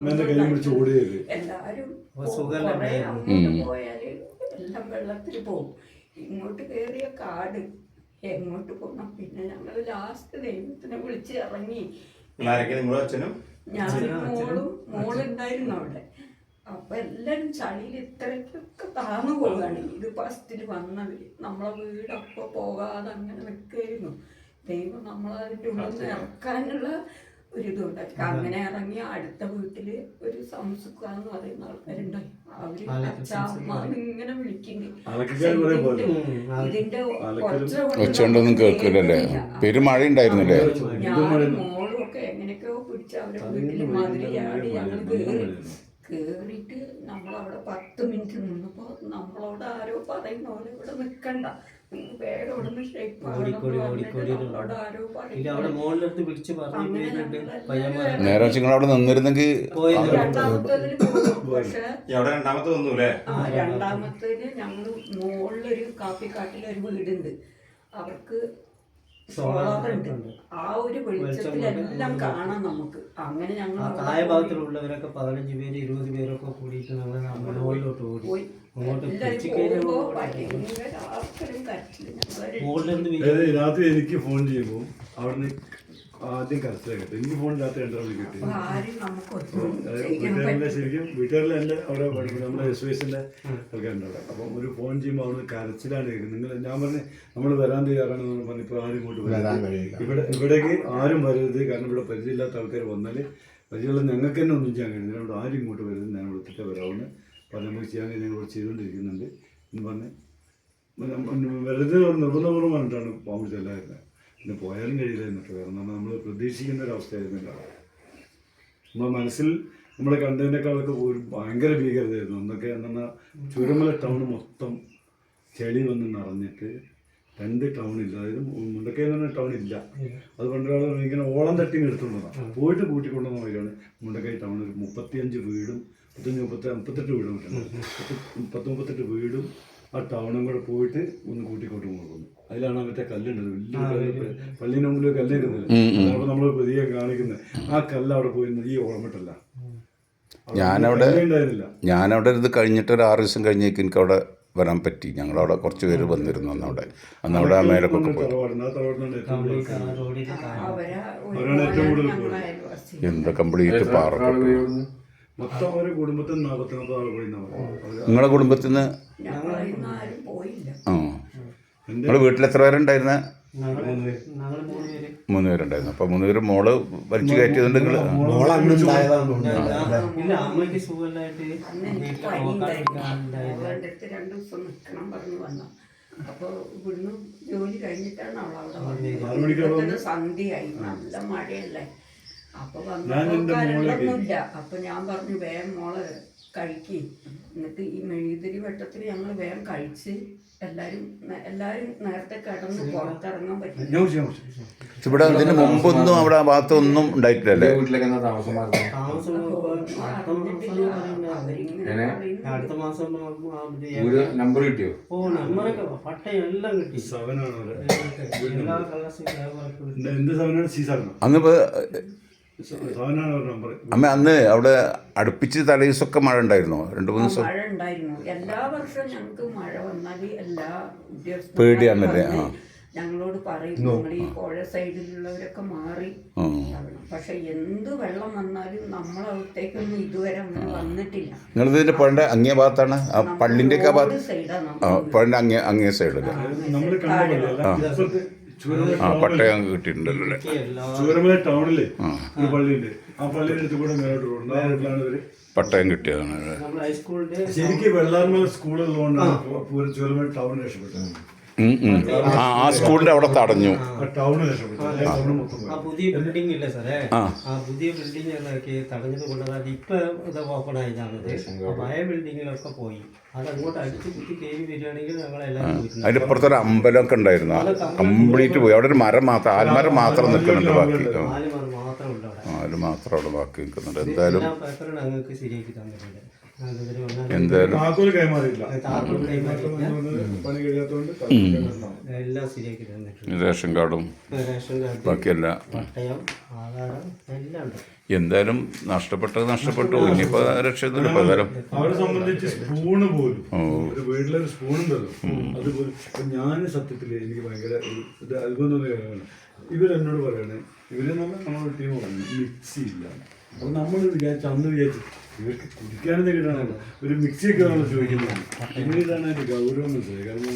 എല്ലാരും പോയാല് എല്ലാം വെള്ളത്തിൽ പോകും. ഇങ്ങോട്ട് കേറിയ കാട് എങ്ങോട്ട് പോകണം. പിന്നെ ഞങ്ങള് ലാസ്റ്റ് ദൈവത്തിനെ വിളിച്ച് ഇറങ്ങി. ഞാനും മോളുണ്ടായിരുന്നു അവിടെ. അപ്പൊ എല്ലാരും ചളിയിൽ ഇത്രയ്ക്കൊക്കെ താന്നു പോവുകയാണ്. ഇത് ഫസ്റ്റില് വന്നവര് നമ്മളെ വീടൊക്കെ പോകാതെ അങ്ങനെ നിൽക്കായിരുന്നു. ദൈവം നമ്മളതിൻ്റെ ഉള്ളിൽ നിന്ന് ഇറക്കാനുള്ള ഒരിതുണ്ടാക്കി. അങ്ങനെ ഇറങ്ങി അടുത്ത വീട്ടില് ഒരു സംസുക്കാന്ന് പറയുന്ന ആൾക്കാരുണ്ടായി. അവര് അച്ഛാമ്മ ഇങ്ങനെ വിളിക്കുന്നു. ഇതിന്റെ ഒച്ചയൊന്നും കേൾക്കില്ലല്ലേ? പെരുമഴ ഉണ്ടായിരുന്നില്ലേ? ഞാനും മോളും ഒക്കെ എങ്ങനെയൊക്കെയോ പിടിച്ച് അവരെ വീട്ടില് മതില് ചാടി ഞങ്ങൾ കേറിയിട്ട് നമ്മളവിടെ 10 മിനിറ്റ് നിന്നപ്പോ നമ്മളോട് ആരോ പറയുന്ന പോലെ ഇവിടെ നിക്കണ്ട, വേഗം ഇവിടുന്ന് ഷേപ്പ് നമ്മളോട് ആരോ നേരെ നിങ്ങളവിടെ നിന്നിരുന്നെങ്കിൽ രണ്ടാമത്തതിന് പോകും. പക്ഷെ രണ്ടാമത്തേന് ഞങ്ങള് മുകളിലൊരു കാപ്പിക്കാട്ടിലൊരു വീടുണ്ട്. അവർക്ക് സോളാറുണ്ട്. ആ ഒരു വെളിച്ചത്തിലെല്ലാം കാണാം നമുക്ക്. അങ്ങനെ ഞങ്ങൾ താഴെ ഭാഗത്തിലുള്ളവരൊക്കെ 15 പേര് 20 പേരൊക്കെ കൂടിയിട്ട് നമ്മൾ മുകളിലോട്ട് ഓടി. രാത്രി എനിക്ക് ഫോൺ ചെയ്യുമ്പോൾ അവിടുന്ന് ആദ്യം കരച്ചില കേട്ടോ. എനിക്ക് ഫോൺ രാത്രി 2 കിട്ടി. ശരിക്കും വീട്ടുകാരിലെ എൻ്റെ അവിടെ നമ്മുടെ SOSന്റെ ആൾക്കാരുണ്ട് അവിടെ. അപ്പം ഒരു ഫോൺ ചെയ്യുമ്പോൾ അവിടുന്ന് കരച്ചിലാണ് കേൾക്കുന്നത്. ഞാൻ പറഞ്ഞു നമ്മൾ വരാൻ തയ്യാറാണെന്ന് പറഞ്ഞു. ഇപ്പോൾ ആരും ഇങ്ങോട്ട് വരാൻ ഇവിടേക്ക് ആരും വരരുത്, കാരണം ഇവിടെ പരിചയമില്ലാത്ത ആൾക്കാർ വന്നാൽ പരിചയമുള്ള ഞങ്ങൾക്ക് തന്നെ ഒന്നും ചെയ്യാൻ കഴിയുന്നില്ല. അവിടെ ആരും ഇങ്ങോട്ട് വരരുത്, ഞാൻ വിളിച്ചിട്ട് വരാവുന്ന അപ്പം നമുക്ക് ചെയ്യാൻ ഞങ്ങൾ ചെയ്തുകൊണ്ടിരിക്കുന്നുണ്ട് എന്ന് പറഞ്ഞ് വെറുതെ നിർബന്ധപൂർവ്വം പറഞ്ഞിട്ടാണ് പോകാൻ പറ്റില്ലായിരുന്നത്. പിന്നെ പോയാലും കഴിയില്ലായിരുന്നു കേട്ടോ. കാരണം നമ്മൾ പ്രതീക്ഷിക്കുന്ന ഒരവസ്ഥയായിരുന്നില്ല. നമ്മുടെ മനസ്സിൽ നമ്മൾ കണ്ടതിനേക്കാളൊക്കെ ഒരു ഭയങ്കര ഭീകരതയായിരുന്നു. അന്നൊക്കെ എന്നാൽ ചുരമല ടൗൺ മൊത്തം ചെളി വന്ന് നിറഞ്ഞിട്ട് 2 ടൗണില്ല. അതായത് മുണ്ടക്കൈ എന്ന് പറഞ്ഞ ടൗൺ ഇല്ല. അത് പണ്ടൊരാൾ ഇങ്ങനെ ഓളം തട്ടി എടുത്തുകൊണ്ടതാണ് പോയിട്ട് കൂട്ടിക്കൊണ്ടുവന്ന വഴിയാണ് മുണ്ടക്കൈ ടൗൺ. ഒരു 35 വീടും 38 വീടും കിട്ടുന്നത്. 38 വീടും ആ ടൗണും കൂടെ പോയിട്ട് ഒന്ന് കൂട്ടിക്കോട്ട് പോകുന്നു. അതിലാണ് മറ്റേ കല്ലുണ്ടത്, വലിയ പള്ളിൻ്റെ മുമ്പിൽ കല്ലിരുന്നത്. അതാണ് നമ്മൾ പ്രതിയെ കാണിക്കുന്നത്. ആ കല്ല് അവിടെ പോയിരുന്നത് ഈ ഓളമിട്ടല്ല. ഞാനവിടെ ഇത് കഴിഞ്ഞിട്ട് ഒരു 6 ദിവസം കഴിഞ്ഞേക്ക് എനിക്ക് അവിടെ വരാൻ പറ്റി. ഞങ്ങളവിടെ കുറച്ച് പേര് വന്നിരുന്നു അന്നവിടെ ആ മേലക്കൊക്കെ പോയി. എന്താ കംപ്ലീറ്റ് പാറക്കെട്ട്. നിങ്ങളെ കുടുംബത്തിൽ നിന്ന് നിങ്ങളെ വീട്ടിൽ എത്ര പേരുണ്ടായിരുന്ന? 3 പേരുണ്ടായിരുന്നു. അപ്പൊ 3 പേര് മോള് വലിച്ചു കയറ്റിയതുകൊണ്ട് നിങ്ങൾ അപ്പൊ ഇവിടുന്ന് ജോലി കഴിഞ്ഞിട്ടാണ് അവളവിടെ സന്ധ്യയായി, നല്ല മഴയല്ലേ. അപ്പൊ വന്നൊന്നുമില്ല. അപ്പൊ ഞാൻ പറഞ്ഞു വേഗം മോള് കഴിക്ക്. എന്നിട്ട് ഈ മെഴുകുതിരി വെട്ടത്തിൽ ഞങ്ങൾ വേഗം കഴിച്ച് എല്ലാരും നേരത്തെ കിടന്ന് പുറത്തിറങ്ങാൻ പറ്റും. ഇവിടെ ഇതിന് മുമ്പൊന്നും അവിടെ ആ ഭാഗത്തൊന്നും ഉണ്ടായിട്ടില്ലല്ലേ? അടുത്ത മാസം നമ്പർ കിട്ടിയോ? ഓ നമ്പറൊക്കെ പട്ടയം എല്ലാം കിട്ടി. അമ്മ അന്ന് അവിടെ അടുപ്പിച്ച് തലേദിവസമൊക്കെ മഴ ഉണ്ടായിരുന്നോ? 2-3 ദിവസം മഴ ഉണ്ടായിരുന്നു. എല്ലാ വർഷവും ഞങ്ങൾക്ക് മഴ വന്നാൽ എല്ലാ പേടിയാണല്ലേ? ഞങ്ങളോട് പറയും നിങ്ങൾ ഈ പുഴ സൈഡിലുള്ളവരൊക്കെ മാറി. പക്ഷെ എന്ത് വെള്ളം വന്നാലും നമ്മളവിടത്തേക്കൊന്നും ഇതുവരെ അങ്ങനെ വന്നിട്ടില്ല. നിങ്ങളിതിന്റെ പുഴയുടെ അങ്ങേ ഭാഗത്താണ്, ആ പള്ളിന്റെ ഒക്കെ ഭാഗത്ത്, പുഴയുടെ അങ്ങേ സൈഡല്ലേ? പട്ടയം കിട്ടിയിട്ടുണ്ടല്ലോ അല്ലേ? ചൂരമല ടൗണില് ഒരു പള്ളിയുണ്ട്. ആ പള്ളിയുടെ അടുത്ത് കൂടെ മേലോട്ട് റോഡിലാണ് പട്ടയം കിട്ടിയതാണ്. ശരിക്കും വെള്ളാർമല സ്കൂളുള്ളതുകൊണ്ടാണ് ചൂരമല ടൗൺ രക്ഷപ്പെട്ടത്. ആ സ്കൂളിന്റെ അവിടെ തടഞ്ഞു. ആ പുതിയ ബിൽഡിംഗ് ഇല്ലേ സാറേ, ആ പുതിയ ബിൽഡിംഗ് തടഞ്ഞത് കൊണ്ടതാണ് ഇപ്പൊ ഇത് ഓപ്പൺ ആയതാണത്. പഴയ ബിൽഡിങ്ങിലൊക്കെ പോയി. അതങ്ങോട്ട് അടിച്ച് കുത്തി കയറി വരികയാണെങ്കിൽ ഞങ്ങളെല്ലാവരും പോയിരുന്നു. അതിന്റെ ഇപ്പുറത്തൊരു അമ്പലമൊക്കെ ഉണ്ടായിരുന്നു, കംപ്ലീറ്റ് പോയി. അവിടെ ഒരു മരം മാത്രം, ആൽമരം മാത്രം നിൽക്കുന്നുണ്ട്. ബാക്കി മാത്രം ഉണ്ട് അവിടെ, മാത്രം അവിടെ ബാക്കി നിൽക്കുന്നുണ്ട്. എന്തായാലും പേപ്പറാണ് ഞങ്ങൾക്ക് ശരിയാക്കി തന്നിട്ടുണ്ട്. അതുവരെ വന്നാൽ എന്തായാലും താക്കോല് കൈമാറിയില്ല. താക്കോൽ കൈമാറിയില്ല. പണി കഴിയാത്തതുകൊണ്ട് താക്കോല് കൈമാറണം. എല്ലാം ശരിയാക്കി തന്നിട്ടുണ്ട്. റേഷൻ കാർഡും റേഷൻ കാർഡ്, ബാക്കിയെല്ലാം പട്ടയം, ആധാരം എല്ലാം ഉണ്ട്. എന്തായാലും നഷ്ടപ്പെട്ടു. ഇനിയിപ്പോൾ രക്ഷയൊന്നുമില്ല. ഇപ്പോൾ ഏതായാലും അവരെ സംബന്ധിച്ച് സ്പൂണ് പോലും ഒരു വീട്ടിലൊരു സ്പൂണുണ്ടല്ലോ അതുപോലെ. ഇപ്പൊ ഞാൻ സത്യത്തില് എനിക്ക് ഭയങ്കര ഒരു ഇത് അത്ഭുതം തോന്നിയ കാര്യമാണ്. ഇവരെന്നോട് പറയണേ, ഇവരെന്ന് പറഞ്ഞാൽ നമ്മുടെ ടീം പറഞ്ഞു മിക്സി ഇല്ല. അപ്പൊ നമ്മൾ അന്ന് വിചാരിച്ചു ഇവർക്ക് കുടിക്കാനെന്ന് കിട്ടണമല്ലോ, ഒരു മിക്സിയൊക്കെ നമ്മൾ ചോദിക്കുന്നത്. പിന്നീടാണ് അതിന്റെ ഗൗരവം മനസ്സിലായി. കാരണം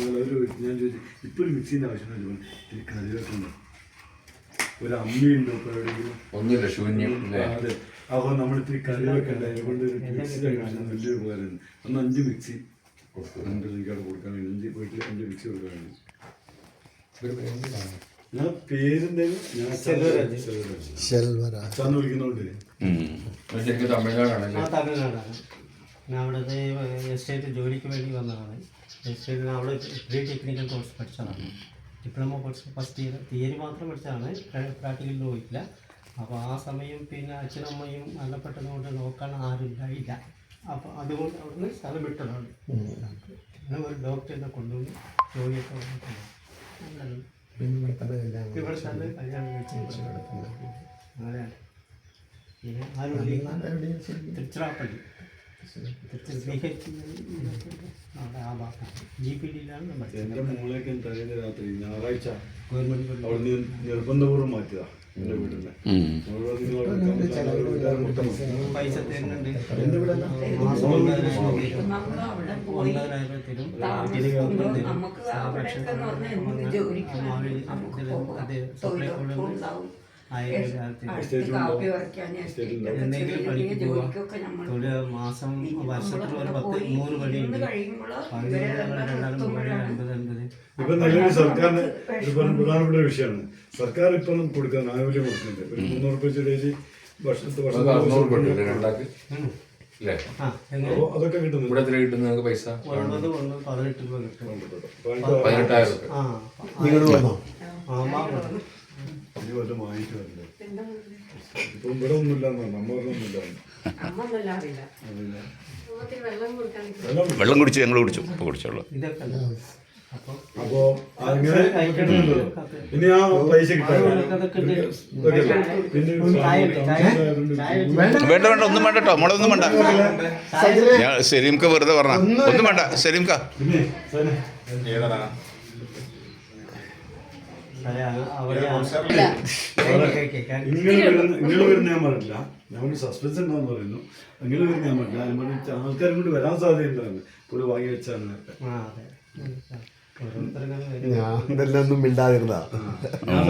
ഞാൻ ചോദിച്ചു ഇപ്പൊ ഒരു മിക്സിന്റെ ആവശ്യം കറിവേക്കുണ്ടോ, ഒരു അമ്മിയുണ്ടോ ഇപ്പൊ എവിടെയെങ്കിലും? ഒന്നുമില്ല, ശൂന്യം. അതെ. അപ്പോൾ നമ്മൾ ഇത്തിരി കറിവെക്കണ്ട, അതിനെക്കൊണ്ട് ഒരു മിക്സിയുടെ ആവശ്യം വലിയൊരു ഉപകാരമാണ്. അന്ന് 5 മിക്സി എനിക്കവിടെ കൊടുക്കാൻ വേണ്ടി 5 വീട്ടിൽ 5 മിക്സി കൊടുക്കാൻ വേണ്ടി. ഞാൻ പേരെന്തായാലും ഞാൻ അച്ഛന്ന് വിളിക്കുന്നോണ്ട് തമിഴ്നാടാണ്. ഞാൻ അവിടുത്തെ എസ്റ്റേറ്റ് ജോലിക്ക് വേണ്ടി വന്നതാണ്. എസ്റ്റേറ്റിൽ അവിടെ പ്രീ ടെക്നിക്കൽ കോഴ്സ് പഠിച്ചതാണ്. Diploma course first year theory മാത്രം പഠിച്ചതാണ്, പ്രാക്ടിക്കലിൽ പോയിട്ടില്ല. അപ്പോൾ ആ സമയം പിന്നെ അച്ഛനമ്മയും മരണപ്പെട്ടതുകൊണ്ട് നോക്കാൻ ആരും ഉണ്ടായില്ല. അപ്പോൾ അതുകൊണ്ട് അവിടുന്ന് സ്ഥലം വിട്ടതാണ്. അങ്ങനെ ഒരു ഡോക്ടറിനെ കൊണ്ടുവന്ന് ജോലിയൊക്കെ വന്നിട്ടുണ്ട്. ഇവിടെ തന്നെ കല്യാണം കഴിച്ചു. അങ്ങനെയാണ്. പിന്നെ ആരും തിരുച്ചിറാപ്പള്ളി GPD-യിലാണ് നമ്മൾ. എന്റെ മോളേക്ക് തലേന്ന് രാത്രി ഞായറാഴ്ച ഗവൺമെന്റ് അവിടെ നിർബന്ധപൂർവ്വം മാറ്റിയതാ എന്റെ വീട്ടിലെ. പൈസ തരുന്നുണ്ട്. നമ്മളവിടെ പോയി താമസിക്കുമ്പോൾ നമുക്ക് അവിടെയൊക്കെ എന്ന് പറഞ്ഞാൽ എന്ത് ജോലിക്ക് നമുക്ക് പോകാം. തൊഴിലുറപ്പും ഉണ്ടാവും, കാപ്പി എന്തെങ്കിലും പണിക്ക് പോവാം. ജോലിക്കൊക്കെ നമ്മൾ മാസം വർഷത്തിൽ ഒരു 100 പണിയുണ്ട്. ഇപ്പൊ നിലവിൽ സർക്കാരിന് ഒരു പ്രധാനപ്പെട്ട ഒരു വിഷയമാണ്. സർക്കാർ ഇപ്പം കൊടുക്കാൻ ആനുകൂല്യം കൊടുക്കുന്നുണ്ട്. ഒരു 300 രൂപ വെച്ചിട്ട് വർഷത്തെ അപ്പോൾ അതൊക്കെ കിട്ടുന്നു. ഇവിടെ എത്ര കിട്ടും നിങ്ങൾക്ക് പൈസ? 9 കൊണ്ട് 18 രൂപ കിട്ടും. 18,000 രൂപ. ഈ കൊല്ലം വാങ്ങിച്ചു വരണ്ടേ? ഇപ്പൊ ഇവിടെ ഒന്നുമില്ല, നമ്മ ഒന്നുമില്ല. വെള്ളം കുടിച്ചു, ഞങ്ങൾ കുടിച്ചു. ഇപ്പോൾ കുടിച്ചോളൂ. ഇതൊക്കെ അപ്പോ അങ്ങനെ കിട്ടുന്നുണ്ടല്ലോ. ഇനി ആ പൈസ കിട്ടാൻ വേണ്ട ഒന്നും വേണ്ട കേട്ടോ, മോളൊന്നും വേണ്ട. ഞാൻ സലീംക്ക വെറുതെ പറഞ്ഞ ഒന്നും വേണ്ട. സലീംക്ക ഇങ്ങനെ വരുന്ന ഞാൻ പറഞ്ഞില്ല, ഞാൻ സസ്പെൻസ് ഉണ്ടാന്ന് പറയുന്നു. അങ്ങനെ വരുന്ന ഞാൻ പറഞ്ഞില്ല, ഞാൻ പറഞ്ഞ ആൾക്കാരും കൊണ്ട് വരാൻ സാധ്യതയുണ്ടായിരുന്നു. പുള്ളി വാങ്ങി വെച്ചാണ്. ഒന്നും മിണ്ടാതിരുന്ന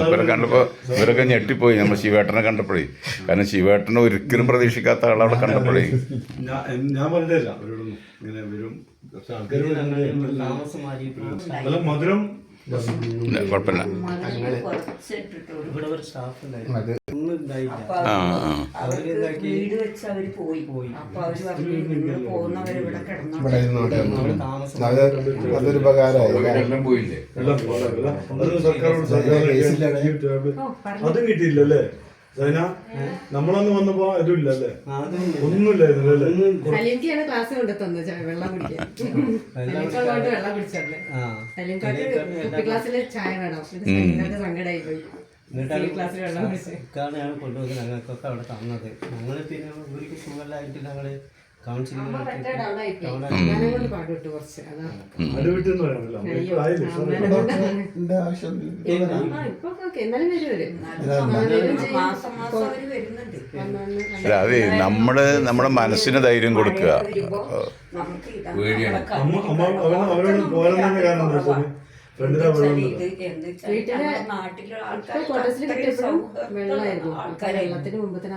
ഇവരെ കണ്ടപ്പോൾ ഇവരൊക്കെ ഞെട്ടിപ്പോയി നമ്മൾ ശിവേട്ടനെ കണ്ടപ്പോഴേ. കാരണം ശിവേട്ടനെ ഒരിക്കലും പ്രതീക്ഷിക്കാത്ത ആളവിടെ കണ്ടപ്പോഴേ. ഞാൻ പറഞ്ഞില്ല അവരോടൊന്നും ഇങ്ങനെ വരും. നല്ല മധുരം കുഴപ്പമില്ല. ഇവിടെ ഒരു സ്റ്റാഫ് ഉണ്ടായിരുന്നു. വീട് വെച്ച് അവര് പോയി. അപ്പൊ അവര് പറഞ്ഞു പോകുന്നവര് ഇവിടെ അതൊരു ഉപകാരമായി. എല്ലാം പോയില്ലേ? അത് അതും കിട്ടിയില്ലല്ലേ സൈന? നമ്മളന്ന് വന്നപ്പോ അതും ഇല്ലല്ലേ, ഒന്നുമില്ലായിരുന്നല്ലേ? സലീംക്കാണ് ക്ലാസ് കൊണ്ട് തന്നത് വെള്ളം കുടിക്കാൻ. സലീംക്കാണ്ട് വെള്ളം കുടിച്ചല്ലേ. സലീംക്കാക്ക് കുപ്പി ക്ലാസ്സിൽ ചായ വേണം. സലീംക്കാക്ക് സങ്കടമായി പോയി. ക്ലാസ്സിൽ വെള്ളം കുടിച്ച് ഇക്കാണ് കൊണ്ടുവന്ന് ഞങ്ങൾക്കൊക്കെ അവിടെ തന്നത്. ഞങ്ങൾ പിന്നെ ഇവർക്ക് സുഖമില്ലായിട്ട് ഞങ്ങള് കൗൺസിലിംഗ് പാടുവിട്ടു കുറച്ച്. എന്നാലും അതെ, നമ്മുടെ മനസ്സിന് ധൈര്യം കൊടുക്കുക. അവരോട് പോരാൻ കാരണം എന്താ വെച്ചാൽ വെള്ളത്തിന് മുമ്പ് തന്നെ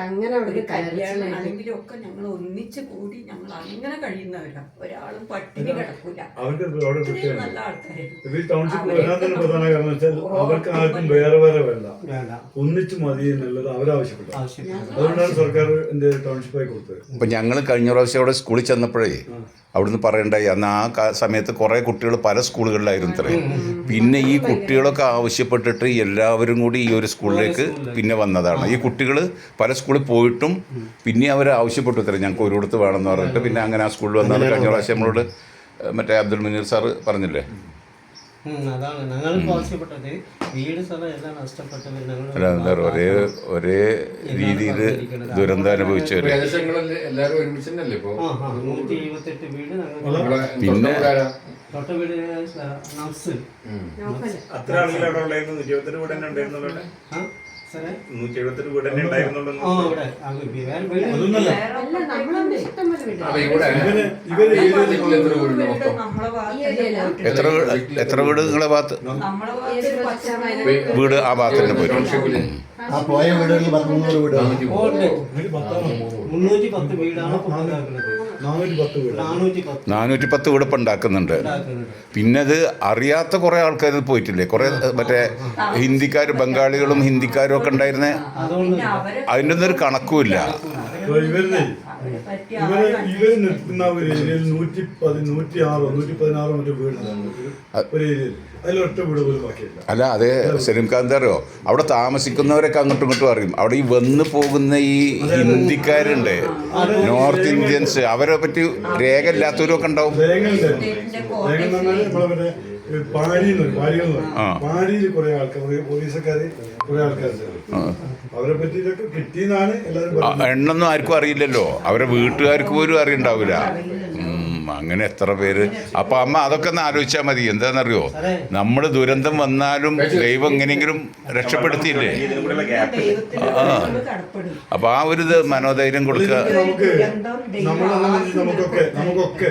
അങ്ങനെ അവിടെ ആണെങ്കിലൊക്കെ ഞങ്ങൾ ഒന്നിച്ച് കൂടി ഞങ്ങൾ അങ്ങനെ കഴിയുന്നവരാ. ഒരാളും പട്ടിണി കിടക്കൂല. നല്ല ആൾക്കാരായിരുന്നു. ടൗൺഷിപ്പ് വരാൻ തന്നെ പ്രധാന കാരണം വെച്ചാൽ അവർക്ക് ആർക്കും വേറെ വേറെ വേണ്ട, ഒന്നിച്ച് മതി എന്നുള്ളത് അവരാവശ്യപ്പെട്ടു. അതുകൊണ്ടാണ് സർക്കാർ ടൗൺഷിപ്പായി കൊടുത്തത്. ഇപ്പം ഞങ്ങൾ കഴിഞ്ഞ പ്രാവശ്യം അവിടെ സ്കൂളിൽ ചെന്നപ്പോഴേ അവിടുന്ന് പറയണ്ടായി അന്ന് ആ സമയത്ത് കുറേ കുട്ടികൾ പല സ്കൂളുകളിലായിരുന്നു ഇത്രേ. പിന്നെ ഈ കുട്ടികളൊക്കെ ആവശ്യപ്പെട്ടിട്ട് എല്ലാവരും കൂടി ഈ ഒരു സ്കൂളിലേക്ക് പിന്നെ വന്നതാണ്. ഈ കുട്ടികൾ പല സ്കൂളിൽ പോയിട്ടും പിന്നെ അവർ ആവശ്യപ്പെട്ടു ഇത്രേ ഞങ്ങൾക്ക് ഒരിടത്ത് വേണമെന്ന് പറഞ്ഞിട്ട് പിന്നെ അങ്ങനെ ആ സ്കൂളിൽ വന്നത്. കഴിഞ്ഞ പ്രാവശ്യം നമ്മളോട് മറ്റേ അബ്ദുൽ മുനീർ സാറ് പറഞ്ഞില്ലേ. അതാണ് ഞങ്ങളിപ്പോൾ ആവശ്യപ്പെട്ടത്. വീട് സ്ഥലം എല്ലാം നഷ്ടപ്പെട്ടത് അല്ല എന്താ പറയുക ഒരേ രീതിയിൽ ദുരന്തം അനുഭവിച്ചവർ. എല്ലാവരും ഒരുമിച്ച് തന്നെയല്ലേ ഇപ്പൊ? 178 വീട് ഞങ്ങൾ പിന്നെ തൊട്ട വീട് നൗസൽ. അത്ര ആളുകൾ അവിടെ ഉണ്ടായിരുന്നു. 172 വീട് തന്നെ ഉണ്ടായിരുന്നുള്ളൂ. ആ സാറേ 172 വീട് തന്നെ ഉണ്ടായിരുന്നുള്ളൂ. ആ ഇവിടെ വേറെ വീട് അതൊന്നല്ല അല്ല നമ്മളവിടെ ഇഷ്ടംപോലെ വീട് അപ്പൊ ഇവിടെ ഇവര് എത്ര വീടുണ്ട് മൊത്തം? എത്ര വീട് നിങ്ങളെ ഭാഗത്ത് നമ്മളെ ഭാഗത്ത് വീട് ആ ഭാഗത്ത് തന്നെ പോയിട്ടുണ്ട്. ആ പോയ വീടുകളിൽ 100 വീട് 310 വീടാണ് ഇപ്പൊ ഉണ്ടാക്കുന്നത്. 410 വീട് 410 വീട് ഇപ്പം ഉണ്ടാക്കുന്നുണ്ട്. പിന്നെ അത് അറിയാത്ത കുറേ ആൾക്കാർ പോയിട്ടില്ലേ, കുറേ മറ്റേ ഹിന്ദിക്കാർ ബംഗാളികളും ഹിന്ദിക്കാരും ഒക്കെ ഉണ്ടായിരുന്നേ. പിന്നെ അവരെ അതിൻ്റെ ഒന്നും ഒരു കണക്കുമില്ല. ഇവര് പറ്റി ഇവര് നിൽക്കുന്ന ഒരു ഏരിയയിൽ 116 മറ്റേ വീടുണ്ടായിരുന്നു ഒരു ഏരിയയിൽ. അതിലൊറ്റ വീട് പോലും ബാക്കിയില്ല. അല്ല അതേ സലീം ഖാൻ എന്താ അറിയോ, അവിടെ താമസിക്കുന്നവരൊക്കെ അങ്ങോട്ടും ഇങ്ങോട്ടും അറിയും. അവിടെ ഈ വന്ന് പോകുന്ന ഈ ഹിന്ദിക്കാരുണ്ട്, നോർത്ത് ഇന്ത്യൻസ്, അവരെ പറ്റി രേഖ ഇല്ലാത്തവരും ഒക്കെ ഉണ്ടാവും. പാടിയിൽ കുറെ ആൾക്കാർ പോലീസുകാര് കുറെ ആൾക്കാർ അവരെ പറ്റി ഇതൊക്കെ കിട്ടിയെന്നാണ് എല്ലാവരും. എണ്ണൊന്നും ആർക്കും അറിയില്ലല്ലോ, അവരെ വീട്ടുകാർക്ക് പോലും അറിയണ്ടാവില്ല. അങ്ങനെ എത്ര പേര്. അപ്പൊ അമ്മ അതൊക്കെ ഒന്ന് ആലോചിച്ചാൽ മതി. എന്താണെന്നറിയോ, നമ്മൾ ദുരന്തം വന്നാലും ദൈവം എങ്ങനെയെങ്കിലും രക്ഷപ്പെടുത്തിയില്ലേ. അപ്പൊ ആ ഒരു ഇത് മനോധൈര്യം കൊടുക്കുക. നമുക്കൊക്കെ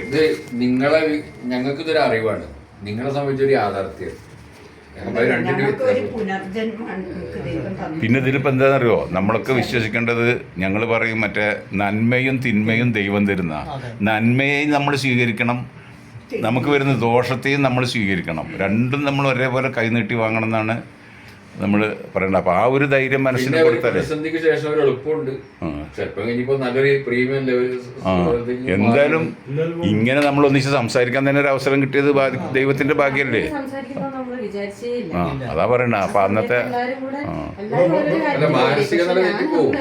ഇത് നിങ്ങളെ ഞങ്ങൾക്ക് ഇതൊരു അറിവാണ്, നിങ്ങളെ സംബന്ധിച്ചൊരു യാഥാർത്ഥ്യം. പിന്നെ ഇതിലിപ്പോൾ എന്താണെന്നറിയോ, നമ്മളൊക്കെ വിശ്വസിക്കേണ്ടത്, ഞങ്ങൾ പറയും മറ്റേ നന്മയും തിന്മയും ദൈവം തരുന്ന. നന്മയെയും നമ്മൾ സ്വീകരിക്കണം, നമുക്ക് വരുന്ന ദോഷത്തെയും നമ്മൾ സ്വീകരിക്കണം. രണ്ടും നമ്മൾ ഒരേപോലെ കൈനീട്ടി വാങ്ങണം എന്നാണ് നമ്മൾ പറയേണ്ടത്. അപ്പോൾ ആ ഒരു ധൈര്യം മനസ്സിന് കൊടുത്താലേ. പ്രതിസന്ധിക്ക് ശേഷം ഒരു എളുപ്പമുണ്ട്. ചിലപ്പോൾ ഇനിയിപ്പോൾ നല്ലൊരു പ്രീമിയം ലെവൽ. എന്തായാലും ഇങ്ങനെ നമ്മൾ ഒന്നിച്ച് സംസാരിക്കാൻ തന്നെ ഒരു അവസരം കിട്ടിയത് ദൈവത്തിന്റെ ഭാഗ്യല്ലേ. അതാ പറയണ. അപ്പൊ അന്നത്തെ മാനസിക നില തെറ്റിപ്പോവും.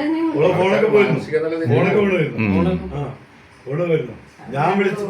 ഞാൻ വിളിച്ചു